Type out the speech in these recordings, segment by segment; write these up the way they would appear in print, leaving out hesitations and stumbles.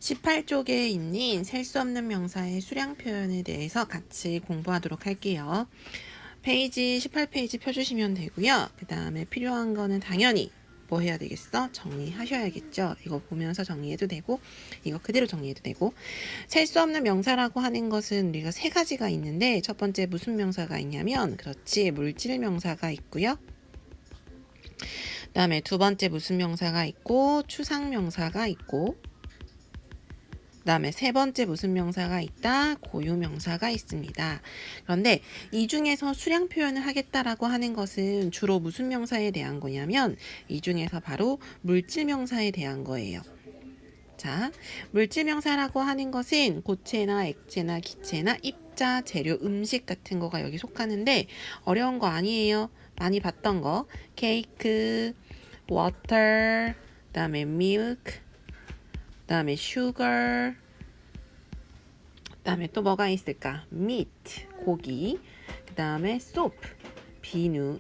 18쪽에 있는 셀 수 없는 명사의 수량 표현에 대해서 같이 공부하도록 할게요. 페이지 18페이지 펴주시면 되고요. 그 다음에 필요한 거는 당연히 뭐 해야 되겠어? 정리하셔야겠죠. 이거 보면서 정리해도 되고 이거 그대로 정리해도 되고 셀 수 없는 명사라고 하는 것은 우리가 세 가지가 있는데 첫 번째 무슨 명사가 있냐면 그렇지 물질 명사가 있고요. 그 다음에 두 번째 무슨 명사가 있고 추상 명사가 있고 그 다음에 세 번째 무슨 명사가 있다? 고유 명사가 있습니다. 그런데 이 중에서 수량 표현을 하겠다라고 하는 것은 주로 무슨 명사에 대한 거냐면 이 중에서 바로 물질 명사에 대한 거예요. 자, 물질 명사라고 하는 것은 고체나 액체나 기체나 입자, 재료, 음식 같은 거가 여기 속하는데 어려운 거 아니에요. 많이 봤던 거. 케이크, water, 그 다음에 milk, 그 다음에 sugar, 그 다음에 또 뭐가 있을까? meat, 고기, 그 다음에 soup, 비누,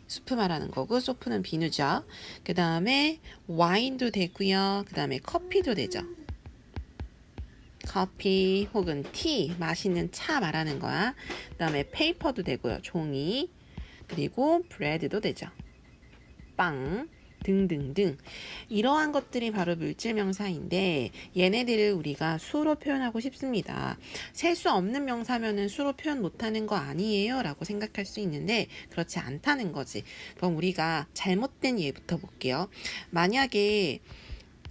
수프 말하는 거고 소프는 비누죠. 그 다음에 와인도 되고요. 그 다음에 커피도 되죠. 커피 혹은 티, 맛있는 차 말하는 거야. 그 다음에 페이퍼도 되고요. 종이, 그리고 브레드도 되죠. 빵 등등등 이러한 것들이 바로 물질 명사인데 얘네들을 우리가 수로 표현하고 싶습니다. 셀 수 없는 명사면은 수로 표현 못하는 거 아니에요? 라고 생각할 수 있는데 그렇지 않다는 거지. 그럼 우리가 잘못된 예부터 볼게요. 만약에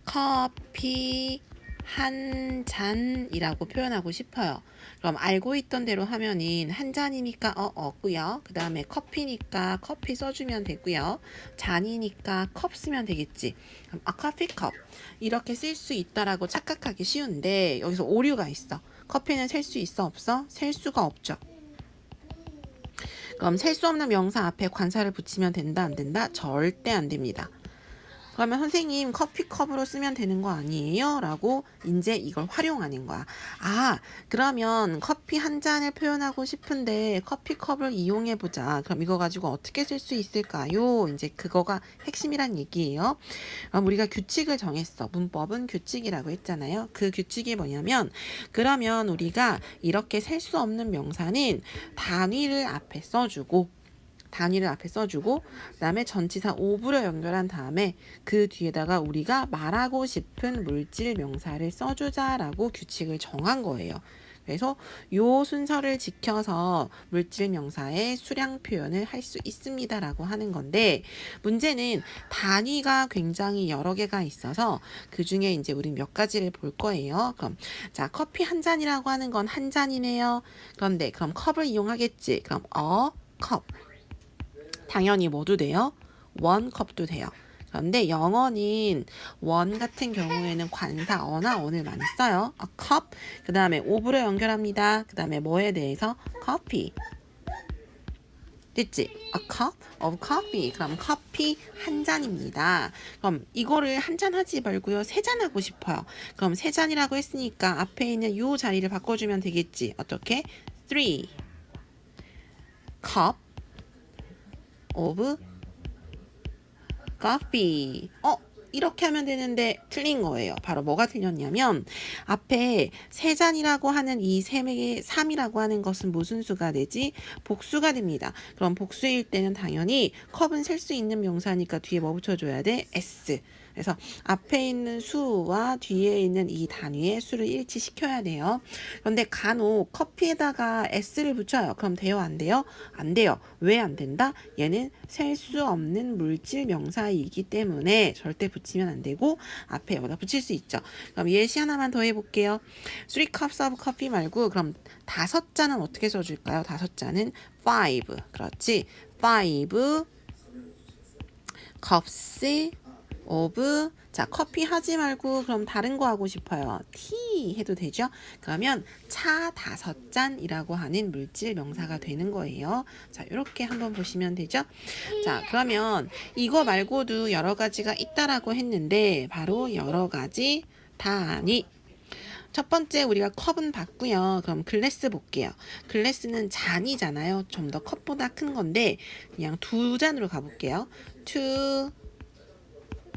커피 한 잔이라고 표현하고 싶어요. 그럼 알고 있던 대로 하면은 한 잔이니까 없고요. 그 다음에 커피니까 커피 써주면 되고요. 잔이니까 컵 쓰면 되겠지. 그럼 커피컵 이렇게 쓸 수 있다라고 착각하기 쉬운데 여기서 오류가 있어. 커피는 셀 수 있어 없어? 셀 수가 없죠. 그럼 셀 수 없는 명사 앞에 관사를 붙이면 된다 안 된다? 절대 안 됩니다. 그러면 선생님 커피컵으로 쓰면 되는 거 아니에요? 라고 이제 이걸 활용하는 거야. 아, 그러면 커피 한 잔을 표현하고 싶은데 커피컵을 이용해 보자. 그럼 이거 가지고 어떻게 쓸 수 있을까요? 이제 그거가 핵심이란 얘기예요. 그럼 우리가 규칙을 정했어. 문법은 규칙이라고 했잖아요. 그 규칙이 뭐냐면 그러면 우리가 이렇게 셀 수 없는 명사는 단위를 앞에 써주고 그 다음에 전치사 오브로 연결한 다음에 그 뒤에다가 우리가 말하고 싶은 물질 명사를 써주자라고 규칙을 정한 거예요. 그래서 요 순서를 지켜서 물질 명사의 수량 표현을 할 수 있습니다라고 하는 건데 문제는 단위가 굉장히 여러 개가 있어서 그 중에 이제 우리 몇 가지를 볼 거예요. 그럼 자 커피 한 잔이라고 하는 건 한 잔이네요. 그런데 그럼 컵을 이용하겠지. 그럼 컵 당연히 뭐도 돼요? 원 컵도 돼요. 그런데 영어는 원 같은 경우에는 관사 어나 on을 많이 써요. a cup 그 다음에 오브로 연결합니다. 그 다음에 뭐에 대해서? coffee 됐지? a cup of coffee 그럼 커피 한 잔입니다. 그럼 이거를 한 잔 하지 말고요. 세 잔 하고 싶어요. 그럼 세 잔이라고 했으니까 앞에 있는 요 자리를 바꿔주면 되겠지. 어떻게? 3 cup of coffee. 이렇게 하면 되는데 틀린 거예요. 바로 뭐가 틀렸냐면 앞에 세 잔이라고 하는 이 3이라고 하는 것은 무슨 수가 되지? 복수가 됩니다. 그럼 복수일 때는 당연히 컵은 셀 수 있는 명사니까 뒤에 뭐 붙여줘야 돼? s. 그래서 앞에 있는 수와 뒤에 있는 이 단위의 수를 일치시켜야 돼요. 그런데 간혹 커피에다가 s를 붙여요. 그럼 돼요? 안 돼요? 안 돼요. 왜 안 된다? 얘는 셀 수 없는 물질 명사이기 때문에 절대 붙이면 안 되고 앞에 여기다 붙일 수 있죠. 그럼 예시 하나만 더 해볼게요. 3 cups of coffee 말고 그럼 5잔은 어떻게 써줄까요? 5잔은 5. 그렇지. 5 cups of 자 커피 하지 말고 그럼 다른 거 하고 싶어요. 티 해도 되죠? 그러면 차 5잔이라고 하는 물질 명사가 되는 거예요. 자 이렇게 한번 보시면 되죠? 자 그러면 이거 말고도 여러 가지가 있다라고 했는데 바로 여러 가지 단위 첫 번째 우리가 컵은 봤고요. 그럼 글래스 볼게요. 글래스는 잔이잖아요. 좀 더 컵보다 큰 건데 그냥 2잔으로 가볼게요. 2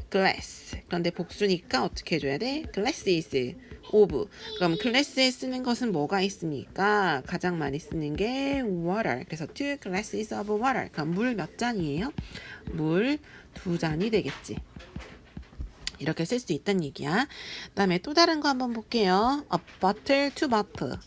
glass. 그런데 복수니까 어떻게 해줘야 돼? glasses of. 그럼 glass에 쓰는 것은 뭐가 있습니까? 가장 많이 쓰는 게 water. 그래서 two glasses of water. 그럼 물 몇 잔이에요? 물 2잔이 되겠지. 이렇게 쓸 수 있다는 얘기야. 그 다음에 또 다른 거 한번 볼게요. A bottle to bottle.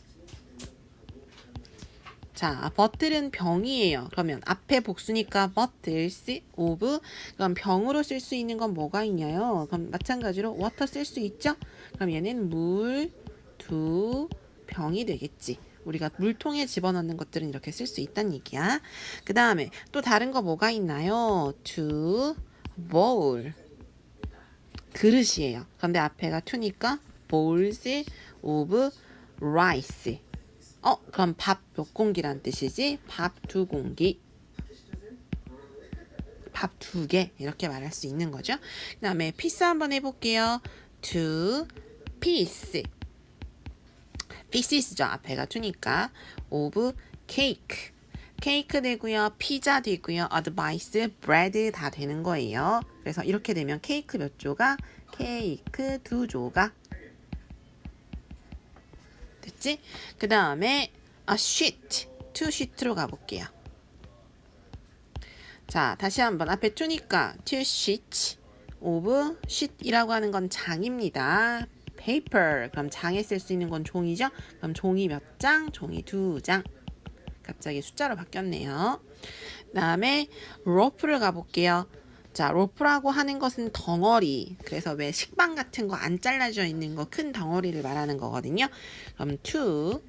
자, bottle은 병이에요. 그러면 앞에 복수니까 bottles of. 그럼 병으로 쓸 수 있는 건 뭐가 있냐요? 그럼 마찬가지로 water 쓸 수 있죠? 그럼 얘는 물 2병이 되겠지. 우리가 물통에 집어넣는 것들은 이렇게 쓸 수 있다는 얘기야. 그 다음에 또 다른 거 뭐가 있나요? to bowl. 그릇이에요. 그런데 앞에가 to니까 bowls of rice. 그럼 밥 몇 공기란 뜻이지? 밥 2공기. 밥 2개. 이렇게 말할 수 있는 거죠. 그 다음에 piece 한번 해볼게요. to piece. pieces죠. 앞에가 2니까. of cake. 케이크 되고요. 피자 되고요. advice, bread 다 되는 거예요. 그래서 이렇게 되면 케이크 몇 조각? 케이크 2조각. 됐지? 그 다음에 a sheet, to sheet로 가볼게요. 자, 다시 한번 앞에 2니까 two sheets of sheet이라고 하는 건 장입니다. paper, 그럼 장에 쓸 수 있는 건 종이죠? 그럼 종이 몇 장? 종이 2장. 갑자기 숫자로 바뀌었네요. 그 다음에 rope를 가볼게요. 자, rope라고 하는 것은 덩어리. 그래서 왜 식빵 같은 거 안 잘라져 있는 거 큰 덩어리를 말하는 거거든요. 그럼 to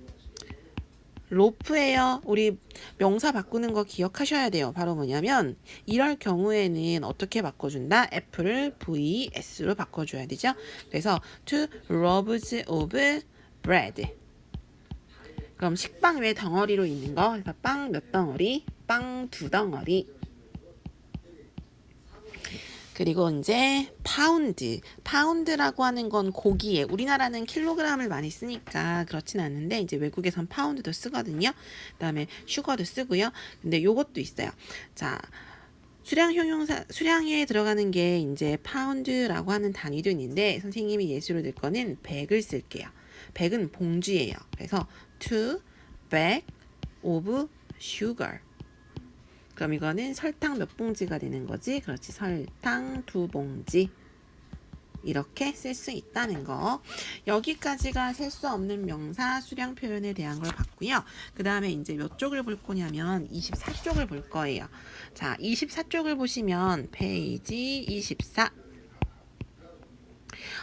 rope예요. 우리 명사 바꾸는 거 기억하셔야 돼요. 바로 뭐냐면 이럴 경우에는 어떻게 바꿔준다? F를 VS로 바꿔줘야 되죠. 그래서 to loaves of bread. 그럼 식빵 왜 덩어리로 있는 거? 그래서 빵 몇 덩어리? 빵 2덩어리. 그리고 이제 파운드. 파운드라고 하는 건 고기에, 우리나라는 킬로그램을 많이 쓰니까 그렇진 않은데 이제 외국에선 파운드도 쓰거든요. 그다음에 슈거도 쓰고요. 근데 요것도 있어요. 자, 수량 형용사, 수량에 들어가는 게 이제 파운드라고 하는 단위도 있는데 선생님이 예시로 들 거는 100을 쓸게요. 100은 봉지예요. 그래서 2 bag of sugar. 그럼 이거는 설탕 몇 봉지가 되는 거지? 그렇지. 설탕 2봉지. 이렇게 쓸 수 있다는 거. 여기까지가 셀 수 없는 명사 수량 표현에 대한 걸 봤고요. 그 다음에 이제 몇 쪽을 볼 거냐면 24쪽을 볼 거예요. 자, 24쪽을 보시면 페이지 24.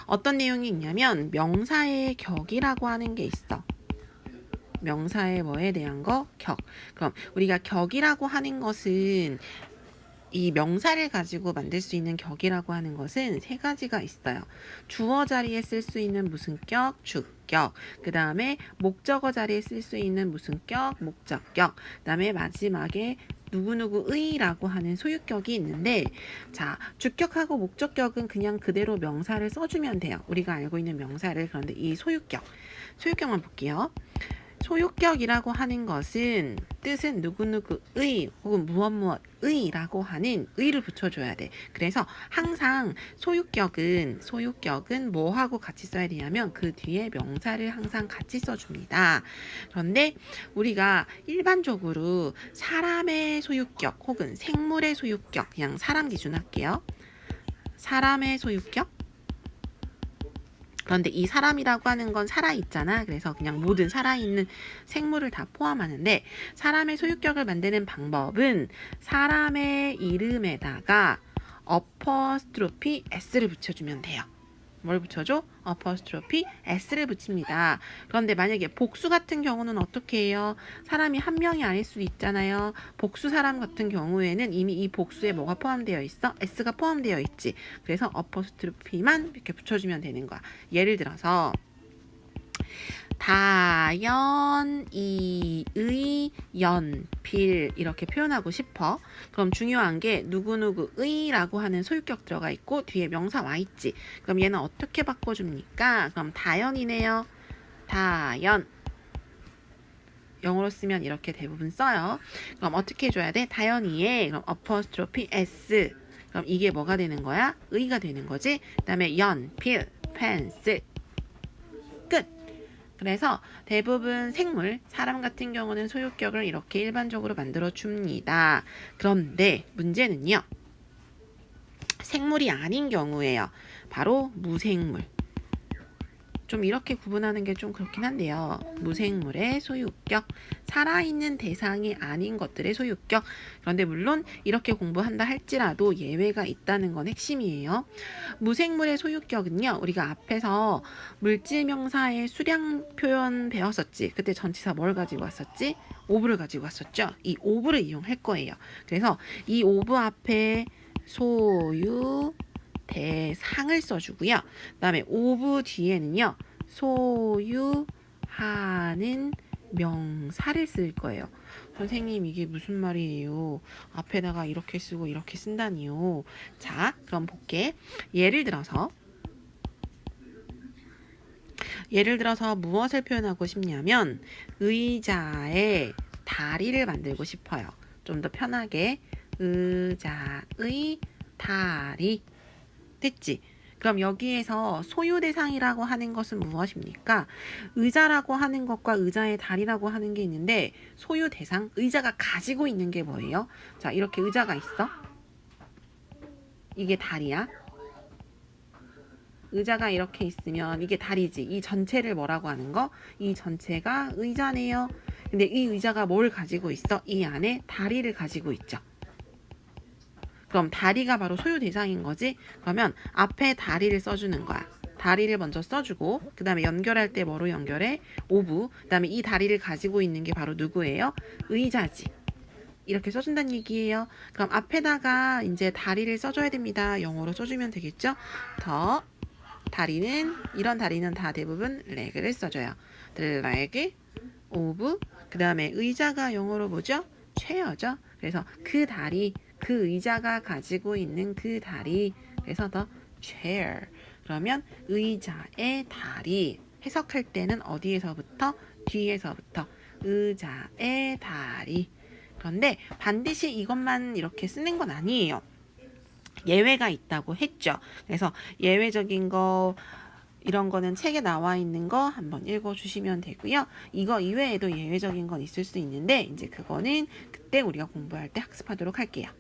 어떤 내용이 있냐면 명사의 격이라고 하는 게 있어. 명사의 뭐에 대한 거? 격. 그럼 우리가 격이라고 하는 것은 이 명사를 가지고 만들 수 있는 격이라고 하는 것은 3가지가 있어요. 주어 자리에 쓸 수 있는 무슨 격? 주격. 그 다음에 목적어 자리에 쓸 수 있는 무슨 격? 목적격. 그 다음에 마지막에 누구누구의라고 하는 소유격이 있는데, 자, 주격하고 목적격은 그냥 그대로 명사를 써주면 돼요. 우리가 알고 있는 명사를. 그런데 이 소유격만 볼게요. 소유격이라고 하는 것은 뜻은 누구누구의 혹은 무엇무엇의라고 하는 의를 붙여줘야 돼. 그래서 항상 소유격은 뭐하고 같이 써야 되냐면 그 뒤에 명사를 항상 같이 써줍니다. 그런데 우리가 일반적으로 사람의 소유격 혹은 생물의 소유격, 그냥 사람 기준 할게요. 사람의 소유격, 그런데 이 사람이라고 하는 건 살아있잖아. 그래서 그냥 모든 살아있는 생물을 다 포함하는데, 사람의 소유격을 만드는 방법은 사람의 이름에다가 어퍼스트로피 s를 붙여주면 돼요. 뭘 붙여줘? 어퍼스트로피 s를 붙입니다. 그런데 만약에 복수 같은 경우는 어떻게 해요? 사람이 한 명이 아닐 수도 있잖아요. 복수 사람 같은 경우에는 이미 이 복수에 뭐가 포함되어 있어? s가 포함되어 있지. 그래서 어퍼스트로피만 이렇게 붙여주면 되는 거야. 예를 들어서 다연이의 연필 이렇게 표현하고 싶어. 그럼 중요한 게 누구누구의라고 하는 소유격 들어가 있고 뒤에 명사 와 있지. 그럼 얘는 어떻게 바꿔줍니까? 그럼 다연이네요. 다연. 영어로 쓰면 이렇게 대부분 써요. 그럼 어떻게 해줘야 돼? 다연이에 그럼 apostrophe s. 그럼 이게 뭐가 되는 거야? 의가 되는 거지. 그 다음에 연필, 펜슬. 끝. 그래서 대부분 생물, 사람 같은 경우는 소유격을 이렇게 일반적으로 만들어 줍니다. 그런데 문제는요. 생물이 아닌 경우에요. 바로 무생물. 좀 이렇게 구분하는 게 좀 그렇긴 한데요. 무생물의 소유격, 살아있는 대상이 아닌 것들의 소유격. 그런데 물론 이렇게 공부한다 할지라도 예외가 있다는 건 핵심이에요. 무생물의 소유격은요. 우리가 앞에서 물질명사의 수량 표현 배웠었지. 그때 전치사 뭘 가지고 왔었지? 오브를 가지고 왔었죠. 이 오브를 이용할 거예요. 그래서 이 오브 앞에 소유, 대상을 써주고요. 그 다음에 오브 뒤에는요. 소유하는 명사를 쓸 거예요. 선생님 이게 무슨 말이에요? 앞에다가 이렇게 쓰고 이렇게 쓴다니요. 자, 그럼 볼게. 예를 들어서 무엇을 표현하고 싶냐면 의자의 다리를 만들고 싶어요. 좀 더 편하게 의자의 다리. 됐지? 그럼 여기에서 소유 대상이라고 하는 것은 무엇입니까? 의자라고 하는 것과 의자의 다리라고 하는 게 있는데 소유 대상, 의자가 가지고 있는 게 뭐예요? 자, 이렇게 의자가 있어. 이게 다리야. 의자가 이렇게 있으면 이게 다리지. 이 전체를 뭐라고 하는 거? 이 전체가 의자네요. 근데 이 의자가 뭘 가지고 있어? 이 안에 다리를 가지고 있죠. 그럼 다리가 바로 소유 대상인 거지? 그러면 앞에 다리를 써주는 거야. 다리를 먼저 써주고 그 다음에 연결할 때 뭐로 연결해? 오브. 그 다음에 이 다리를 가지고 있는 게 바로 누구예요? 의자지. 이렇게 써준다는 얘기예요. 그럼 앞에다가 이제 다리를 써줘야 됩니다. 영어로 써주면 되겠죠? 더 다리는 이런 다리는 다 대부분 leg를 써줘요. the leg, of. 그 다음에 의자가 영어로 뭐죠? chair죠. 그래서 그 다리, 그 의자가 가지고 있는 그 다리. 그래서 the chair. 그러면 의자의 다리. 해석할 때는 어디에서부터? 뒤에서부터. 의자의 다리. 그런데 반드시 이것만 이렇게 쓰는 건 아니에요. 예외가 있다고 했죠. 그래서 예외적인 거 이런 거는 책에 나와 있는 거 한번 읽어주시면 되고요. 이거 이외에도 예외적인 건 있을 수 있는데 이제 그거는 그때 우리가 공부할 때 학습하도록 할게요.